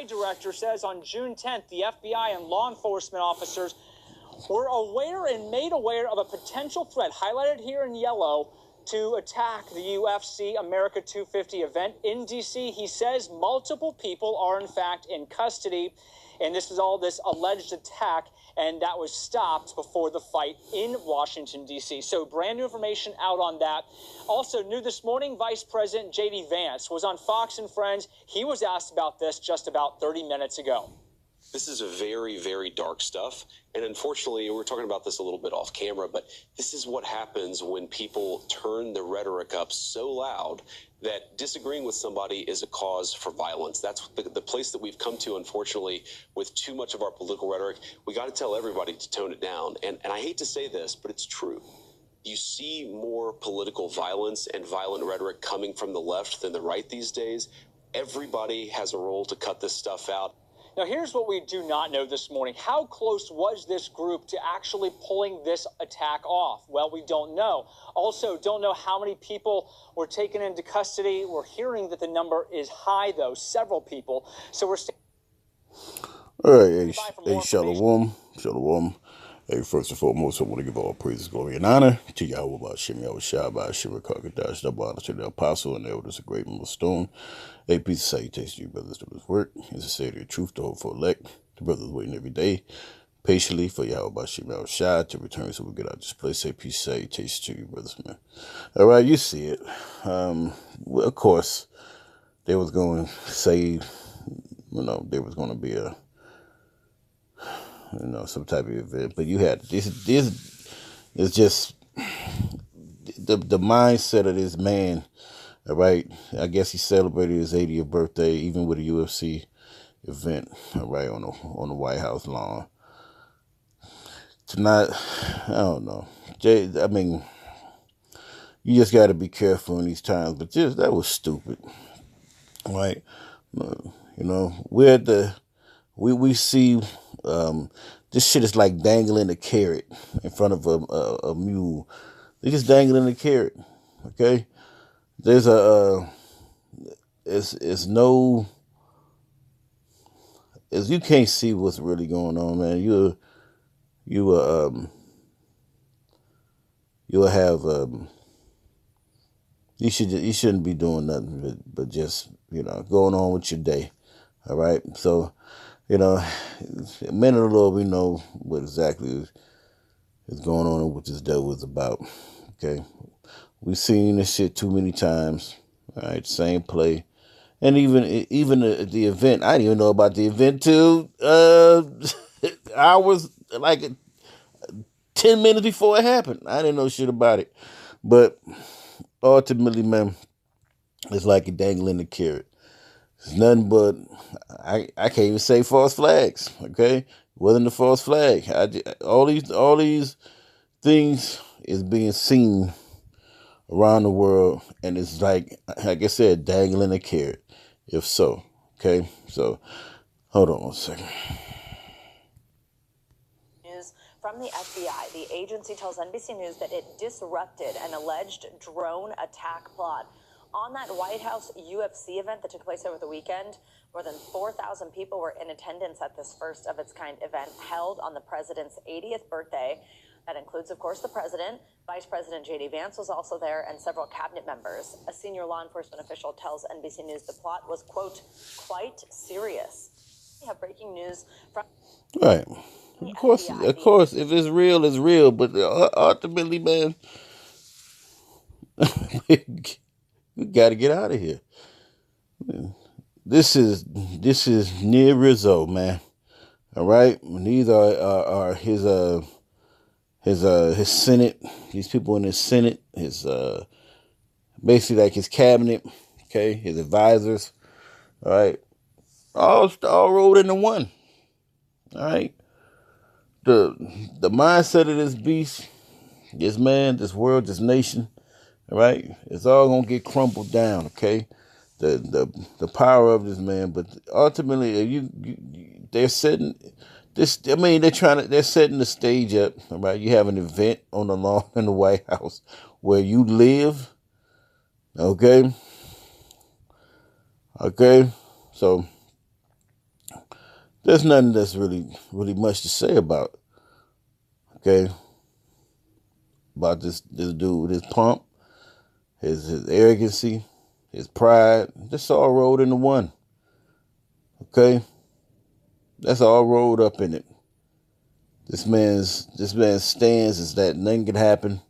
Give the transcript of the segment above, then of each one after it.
FBI director says on June 10th, the FBI and law enforcement officers were aware and made aware of a potential threat, highlighted here in yellow, to attack the UFC America 250 event in D.C. He says multiple people are, in fact, in custody, and this is all this alleged attack, and that was stopped before the fight in Washington, D.C. So brand new information out on that. Also new this morning, Vice President J.D. Vance was on Fox and Friends. He was asked about this just about 30 minutes ago. This is a very, very dark stuff. And unfortunately, we're talking about this a little bit off camera, but this is what happens when people turn the rhetoric up so loud that disagreeing with somebody is a cause for violence. That's the place that we've come to, unfortunately, with too much of our political rhetoric. We got to tell everybody to tone it down. And I hate to say this, but it's true. You see more political violence and violent rhetoric coming from the left than the right these days. Everybody has a role to cut this stuff out. Now, here's what we do not know this morning. How close was this group to actually pulling this attack off? Well, we don't know. Also, don't know how many people were taken into custody. We're hearing that the number is high, though, several people. So we're all right, hey, Shalom. Hey, first and foremost, I want to give all praises, glory, and honor to Yahweh Ba'Shem, Yahweh Shai, Ba'Shem, Kakadash, double honor to the apostle and elders, a great milestone. A peace of salutation to you, brothers, to this work. It's a say the truth, to hope for elect. The brothers waiting every day, patiently for Yahweh Ba'Shem, Yahweh Shai to return so we get out of this place. Say peace, salutation to you, brothers, man. All right, you see it. Well, of course, they was going to say, there was going to be a, some type of event, but you had this is just the mindset of this man. All right, I guess he celebrated his 80th birthday, even with a UFC event. All right, on the White House lawn. Tonight, I don't know. I mean, you just got to be careful in these times. But that was stupid. All right, we're at the. We see this shit is like dangling a carrot in front of a mule. They're just dangling a carrot, okay? There's it's no, as you can't see what's really going on, man. You'll have you shouldn't be doing nothing but just going on with your day, all right? So. Men of the Lord, we know what exactly is going on and what this devil is about. Okay, we've seen this shit too many times. All right, same play, and even the event. I didn't even know about the event till hours, like 10 minutes before it happened. I didn't know shit about it, but ultimately, man, it's like a dangling the carrot. It's nothing but, I can't even say false flags, okay? It wasn't a false flag. All these things is being seen around the world, and it's like I said, dangling a carrot, if so, okay? So, hold on one second. News from the FBI. The agency tells NBC News that it disrupted an alleged drone attack plot on that White House UFC event that took place over the weekend. More than 4,000 people were in attendance at this first of its kind event held on the president's 80th birthday. That includes, of course, the president. Vice President J.D. Vance was also there, and several cabinet members. A senior law enforcement official tells NBC News the plot was, quote, quite serious. We have breaking news from... Right. Of course, if it's real, it's real. But ultimately, man, we got to get out of here. This is Nero, man. All right, and these are his Senate. These people in his Senate, his basically like his cabinet. Okay, his advisors. All right, all rolled into one. All right, the mindset of this beast, this man, this world, this nation. All right, it's all gonna get crumbled down. Okay, the power of this man, but ultimately, they're setting this. I mean, they're setting the stage up. All right, you have an event on the lawn in the White House where you live. Okay, so there's nothing that's really much to say about. Okay, about this dude, his pomp, his arrogancy, his pride. That's all rolled into one. Okay, that's all rolled up in it. This man's stance is that nothing can happen.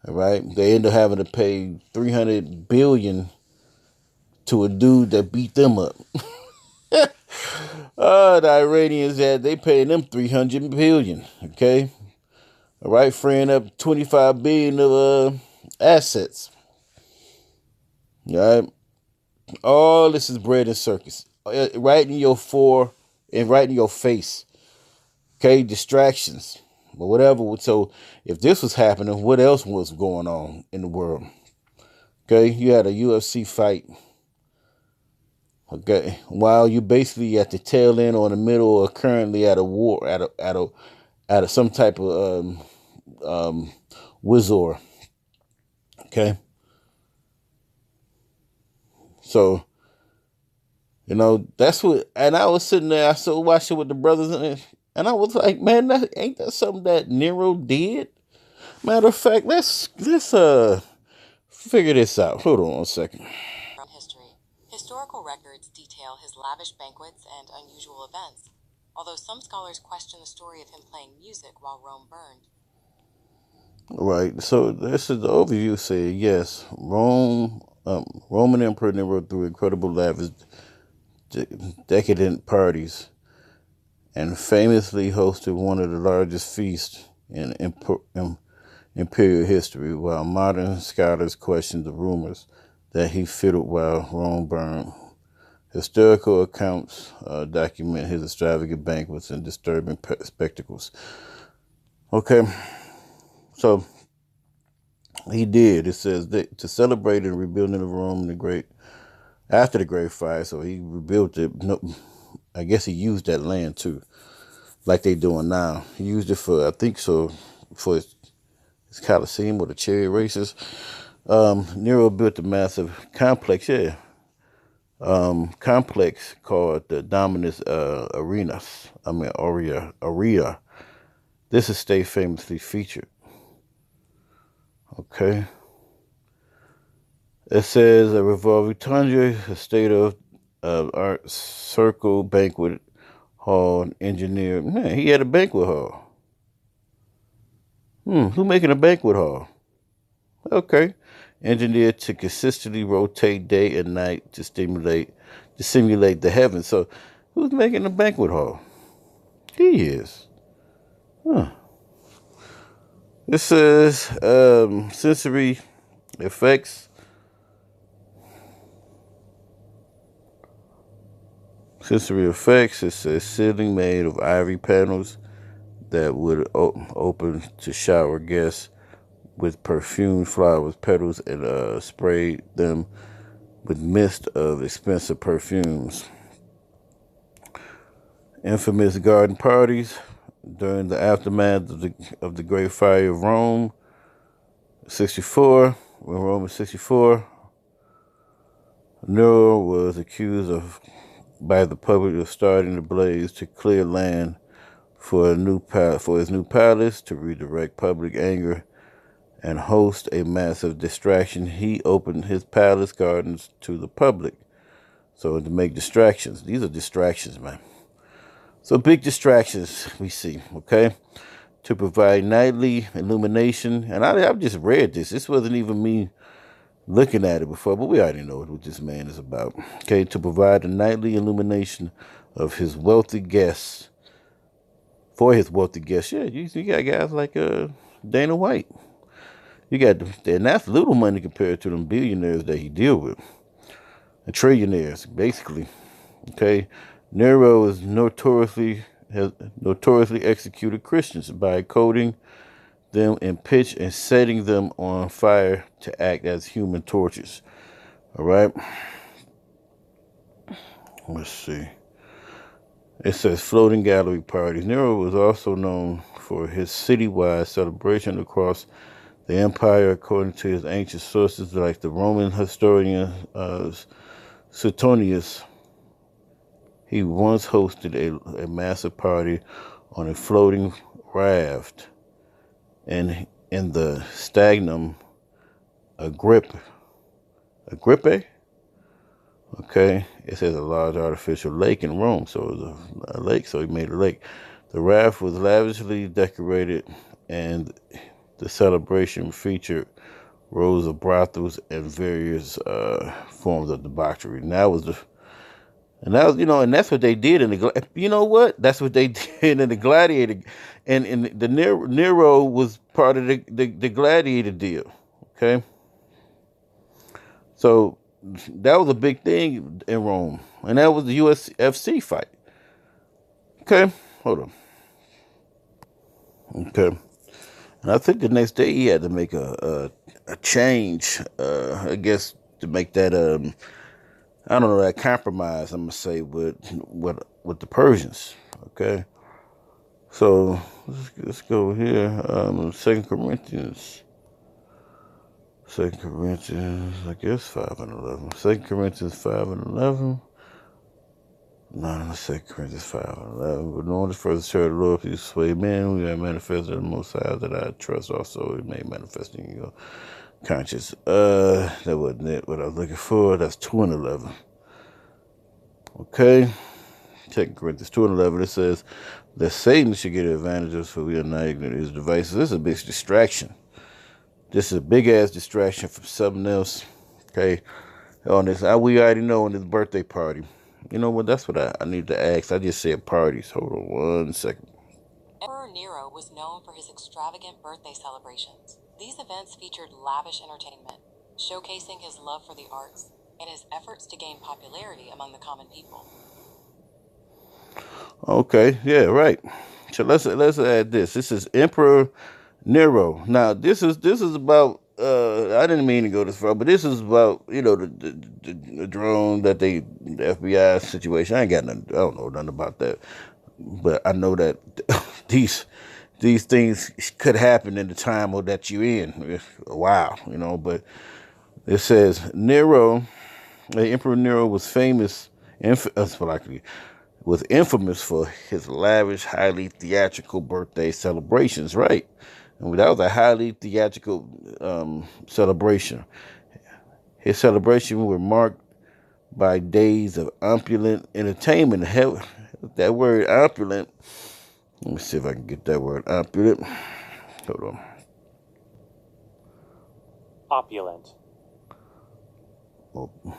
All right, they end up having to pay $300 billion to a dude that beat them up. The Iranians they paying them $300 billion. Okay, all right, freeing up $25 billion of assets. All right, all this is bread and circus, right in your right in your face. Okay, distractions, but whatever. So if this was happening, what else was going on in the world? Okay, you had a UFC fight. Okay, while you basically at the tail end or in the middle or currently at a war at a some type of war. Okay, so that's what. And I was sitting there, I started watching with the brothers, and I was like, man, ain't that something that Nero did? Matter of fact, let's figure this out. Hold on a second. History. Historical records detail his lavish banquets and unusual events, although some scholars question the story of him playing music while Rome burned. Right, so this is the overview saying, yes, Roman Emperor Nero threw incredible lavish, decadent parties and famously hosted one of the largest feasts in imperial history, while modern scholars question the rumors that he fiddled while Rome burned. Historical accounts document his extravagant banquets and disturbing spectacles. Okay, so he did. It says that to celebrate and rebuilding of Rome after the Great Fire, so he rebuilt it. No, I guess he used that land too, like they doing now. He used it for, I think so, for his Colosseum or the chariot races. Nero built a massive complex, complex called the Dominus Aurea. This estate famously featured. Okay. It says a revolving tundra, a state-of-art circle banquet hall engineered. Man, he had a banquet hall. Who making a banquet hall? Okay. Engineered to consistently rotate day and night to simulate the heavens. So who's making a banquet hall? He is. Huh. This says sensory effects. Sensory effects. It says ceiling made of ivory panels that would open to shower guests with perfumed flowers, petals, and sprayed them with mist of expensive perfumes. Infamous garden parties during the aftermath of the Great Fire of Rome, 64. When Rome was 64, Nero was accused by the public of starting the blaze to clear land for his new palace, to redirect public anger and host a massive distraction. He opened his palace gardens to the public. So to make distractions. These are distractions, man. So big distractions we see, okay? To provide nightly illumination. And I've just read this. This wasn't even me looking at it before, but we already know what this man is about. Okay, to provide a nightly illumination of his wealthy guests. For his wealthy guests. Yeah, you got guys like Dana White. You got, and that's little money compared to them billionaires that he deal with. And trillionaires, basically. Okay. Nero has notoriously executed Christians by coating them in pitch and setting them on fire to act as human torches. All right. Let's see. It says floating gallery parties. Nero was also known for his citywide celebration across the empire, according to his ancient sources, like the Roman historian Suetonius. he once hosted a massive party on a floating raft in the Stagnum Agrippe. Okay, it says a large artificial lake in Rome, so it was a lake, so he made a lake. The raft was lavishly decorated, and the celebration featured rows of brothels and various forms of debauchery. And that was and that's what they did in the. You know what? That's what they did in the Gladiator, and the Nero was part of the Gladiator deal. Okay, so that was a big thing in Rome, and that was the UFC fight. Okay, hold on. Okay, and I think the next day he had to make a change. I guess to make that I don't know, that compromise. I'm gonna say with the Persians. Okay, so let's go here. Second Corinthians. Second Corinthians, I guess 5:11. Second Corinthians 5:11. No, Second Corinthians 5:11. But knowing the first church of the Lord, please sway men, we have manifested the Most High that I trust also. It may manifest in your conscience. That wasn't it. What I was looking for. That's 2:11. Okay. Second Corinthians 2:11. It says that Satan should get advantage of us, for we are not ignorant of his devices. This is a big distraction. This is a big ass distraction from something else. Okay. On this, we already know on this birthday party. You know what? That's what I need to ask. I just said parties. Hold on 1 second. Emperor Nero was known for his extravagant birthday celebrations. These events featured lavish entertainment, showcasing his love for the arts and his efforts to gain popularity among the common people. Okay, yeah, right. So let's add this. This is Emperor Nero. Now this is about. I didn't mean to go this far, but this is about the drone that the FBI situation. I don't know nothing about that, but I know that these things could happen in the time that you're in. Wow, But it says Nero, Emperor Nero was was infamous for his lavish, highly theatrical birthday celebrations, right? And that was a highly theatrical celebration. His celebrations were marked by days of opulent entertainment. That word opulent, let me see if I can get that word opulent. Hold on. Opulent.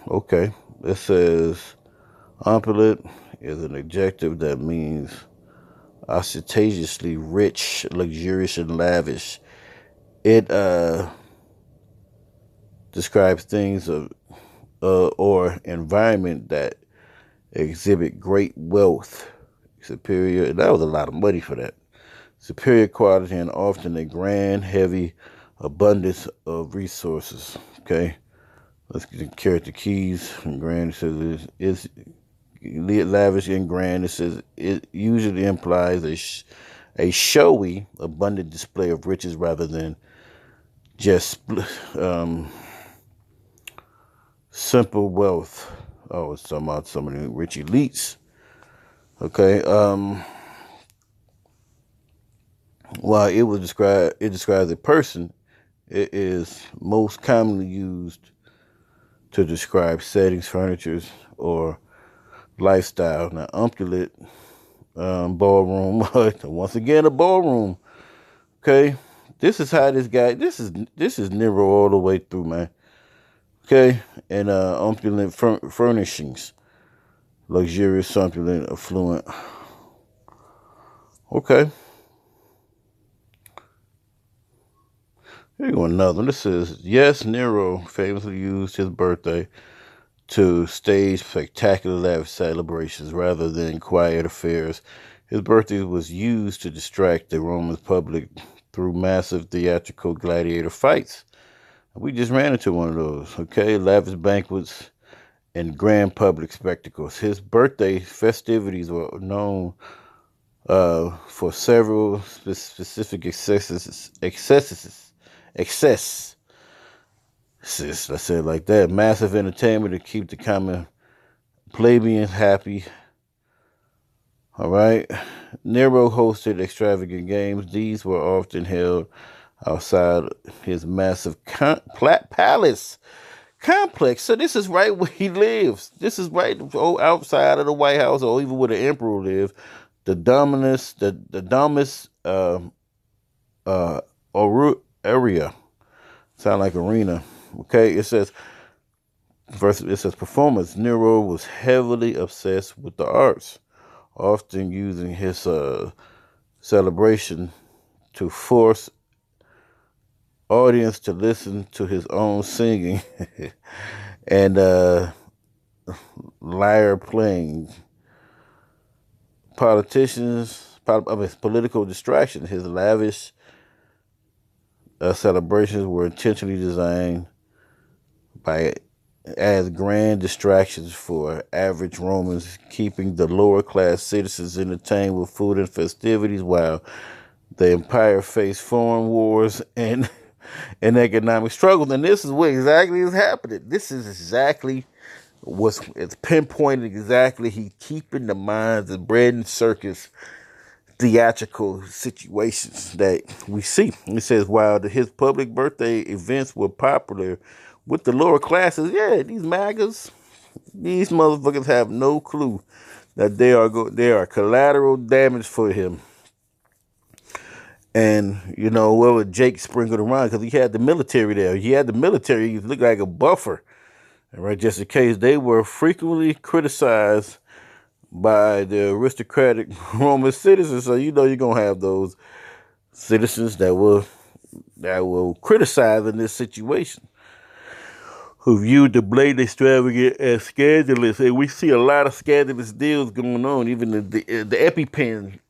Okay. It says opulent is an adjective that means ostentatiously rich, luxurious, and lavish. It describes things or environment that exhibit great wealth, superior. And that was a lot of money for that. Superior quality and often a grand, heavy abundance of resources. Okay, let's get the character keys. And grand, it says is lavish and grand. It says it usually implies a showy, abundant display of riches rather than just simple wealth. Oh, it's talking about some of the rich elites. Okay. While it describes a person, it is most commonly used to describe settings, furnitures, or lifestyle. Now, opulent ballroom. Once again, a ballroom. Okay, this is how this guy. This is Nero all the way through, man. Okay, and opulent furnishings, luxurious, opulent, affluent. Okay. Here you go, another one. This is, yes, Nero famously used his birthday to stage spectacular lavish celebrations rather than quiet affairs. His birthday was used to distract the Roman public through massive theatrical gladiator fights. We just ran into one of those, okay? Lavish banquets and grand public spectacles. His birthday festivities were known for several specific excesses. Let's say it like that. Massive entertainment to keep the common plebeians happy. All right. Nero hosted extravagant games. These were often held outside his massive palace complex. So this is right where he lives. This is right outside of the White House, or even where the emperor lives. The dumbest uh, area. Sound like arena. Okay, it says performance. Nero was heavily obsessed with the arts, often using his celebration to force audience to listen to his own singing and lyre playing. Political distraction. His lavish celebrations were intentionally designed by as grand distractions for average Romans, keeping the lower class citizens entertained with food and festivities while the empire faced foreign wars and economic struggles. And this is what exactly is happening. This is exactly it's pinpointed exactly. He keeping the minds of bread and circus theatrical situations that we see. It says while his public birthday events were popular with the lower classes, yeah, these MAGAs, these motherfuckers have no clue that they are collateral damage for him. And whoever Jake sprinkled around, because he had the military there. He had the military. He looked like a buffer, right? Just in case. They were frequently criticized by the aristocratic Roman citizens. So you're gonna have those citizens that will criticize in this situation, who viewed the blatant extravagant as scandalous. And we see a lot of deals going on. Even the EpiPen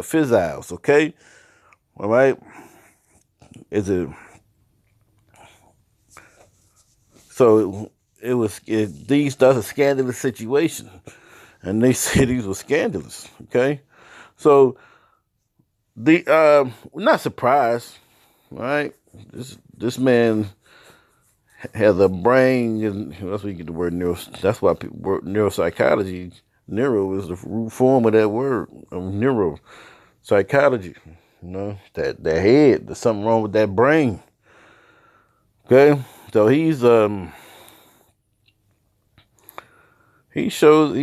fizzles. Okay, all right. That's a scandalous situation, and they said these were scandalous. Okay, so not surprised, right? This man has a brain, and that's where you get the word neuro. That's why neuropsychology. Nero is the root form of that word, of neuropsychology. That head. There's something wrong with that brain. Okay, so he's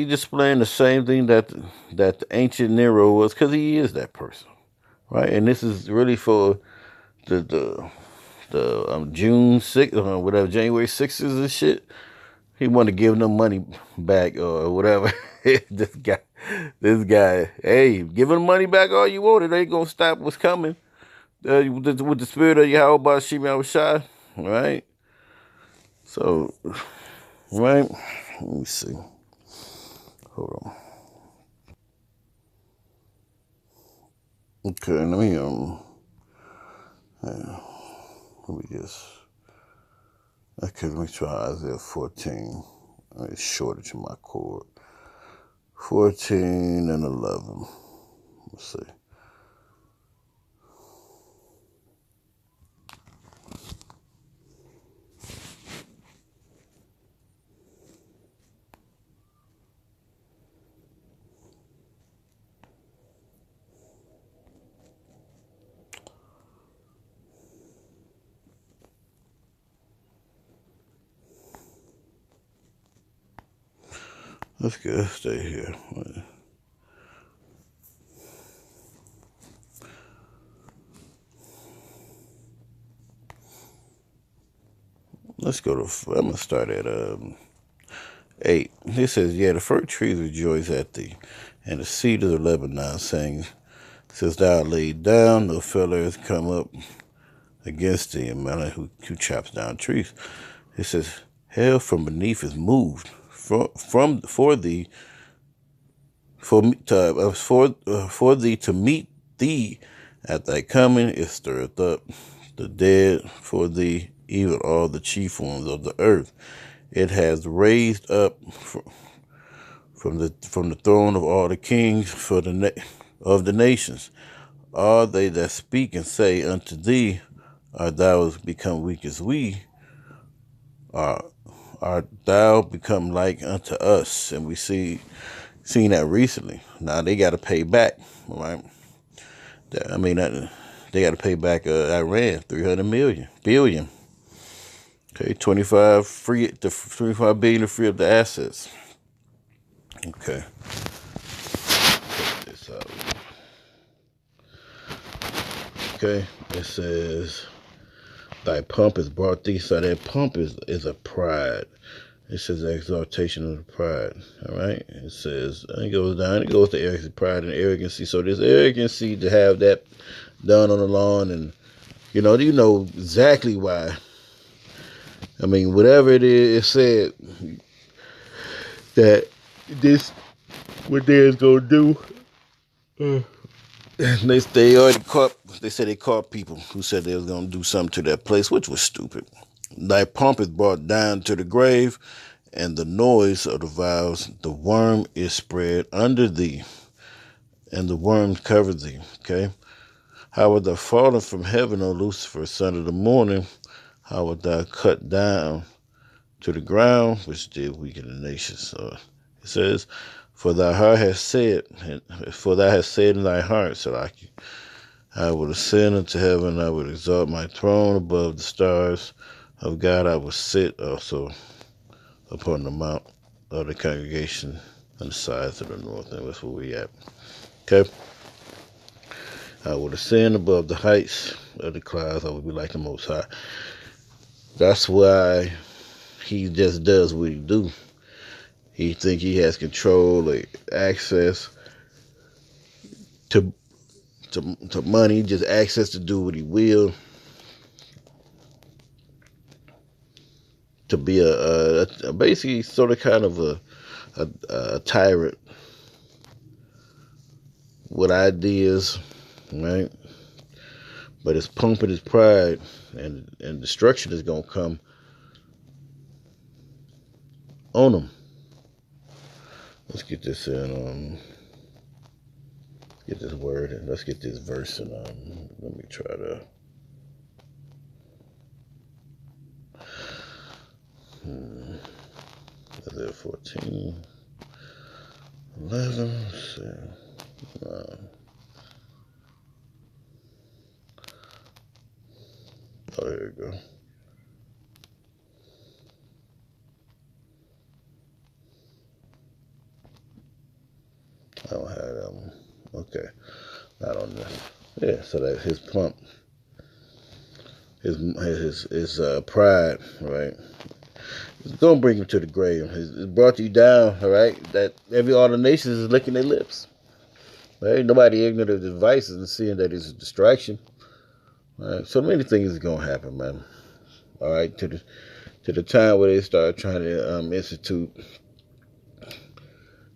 displaying the same thing that the ancient Nero was, because he is that person, right? And this is really for the June 6th, whatever, January 6th and shit. He wanted to give them money back or whatever. this guy, hey, give them money back all you want. It ain't gonna stop what's coming. With the spirit of Yahweh Shimei Shai, right? So, right? Let me see. Hold on. Okay, let me let me try Isaiah 14. It's shorter to my cord. 14 and 11. Let's see. Let's go. Stay here. Let's go to. I'm gonna start at 8. It says, "Yeah, the fir trees rejoice at thee, and the cedars of Lebanon saying, since thou laid down, no fellow has come up against thee, and man who chops down trees." It says, "Hell from beneath is moved for thee." For thee to meet thee at thy coming is stirred up the dead for thee, even all the chief ones of the earth. It has raised up from the throne of all the kings of the nations. All they that speak and say unto thee, art thou become weak as we? Art thou become like unto us? And we see Seen that recently. Now they got to pay back, right? I mean, they got to pay back Iran billion. Okay, 25 billion to free up the assets. Okay. Check this out. Okay, it says thy pomp is brought thee. So that pomp is a pride. It says exaltation of the pride. All right. It says it goes down. It goes to arrogance, pride, and arrogancy. So this arrogancy to have that done on the lawn, and you know exactly why. I mean, whatever it is, it said that this what they is gonna do. They already caught. They said they caught people who said they was gonna do something to that place, which was stupid. Thy pomp is brought down to the grave, and the noise of the vows. The worm is spread under thee, and the worm covered thee. Okay. How art thou fallen from heaven, O Lucifer, son of the morning? How art thou cut down to the ground, which did weaken the nations? So it says, for thou hast said in thy heart, Salaki, I will ascend unto heaven, I will exalt my throne above the stars of God, I will sit also upon the mount of the congregation on the sides of the north. And that's where we at. Okay. I will ascend above the heights of the clouds. I will be like the Most High. That's why he just does what he do. He think he has control or access to money, just access to do what he will. To be a basically sort of kind of a tyrant with ideas, right? But it's pumping his pride, and destruction is gonna come on him. Let's get this in. Get this word, and let's get this verse in. Let me try to. Isaiah 14, 11. Let's see. Oh, there you go. I don't have that one. Okay. Not on this. Yeah, so that his pump, his pride, right? It's gonna bring him to the grave. It brought you down, all right? That all the nations is licking their lips. Right? Nobody ignorant of the devices and seeing that it's a distraction. Right? So many things is gonna happen, man. All right, to the time where they start trying to institute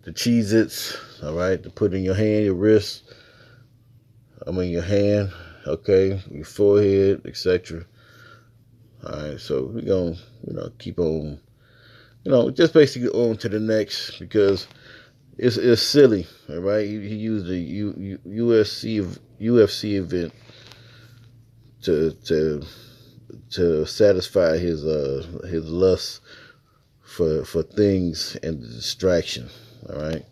the Cheez-Its, all right, to put in your hand, your wrist, your hand, okay, your forehead, etc. All right, so we're going to, keep on, just basically on to the next, because it's silly, all right? He used the UFC event to satisfy his lust for things and the distraction, all right?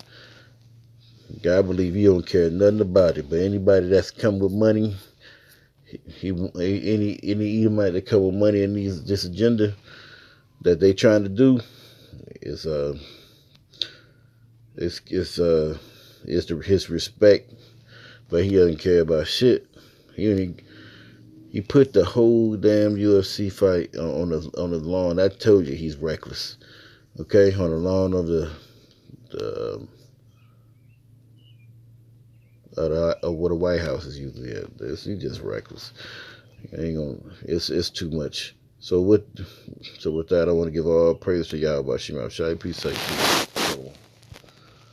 God believe he don't care nothing about it, but anybody that's come with money, any Edomite that come with money in this agenda that they trying to do is his respect, but he doesn't care about shit. He put the whole damn UFC fight on the lawn. I told you he's reckless. Okay, on the lawn of what the White House is usually at. He's just reckless. It's too much. So with that, I want to give all praise to Yahweh Shema Shai. Peace, peace.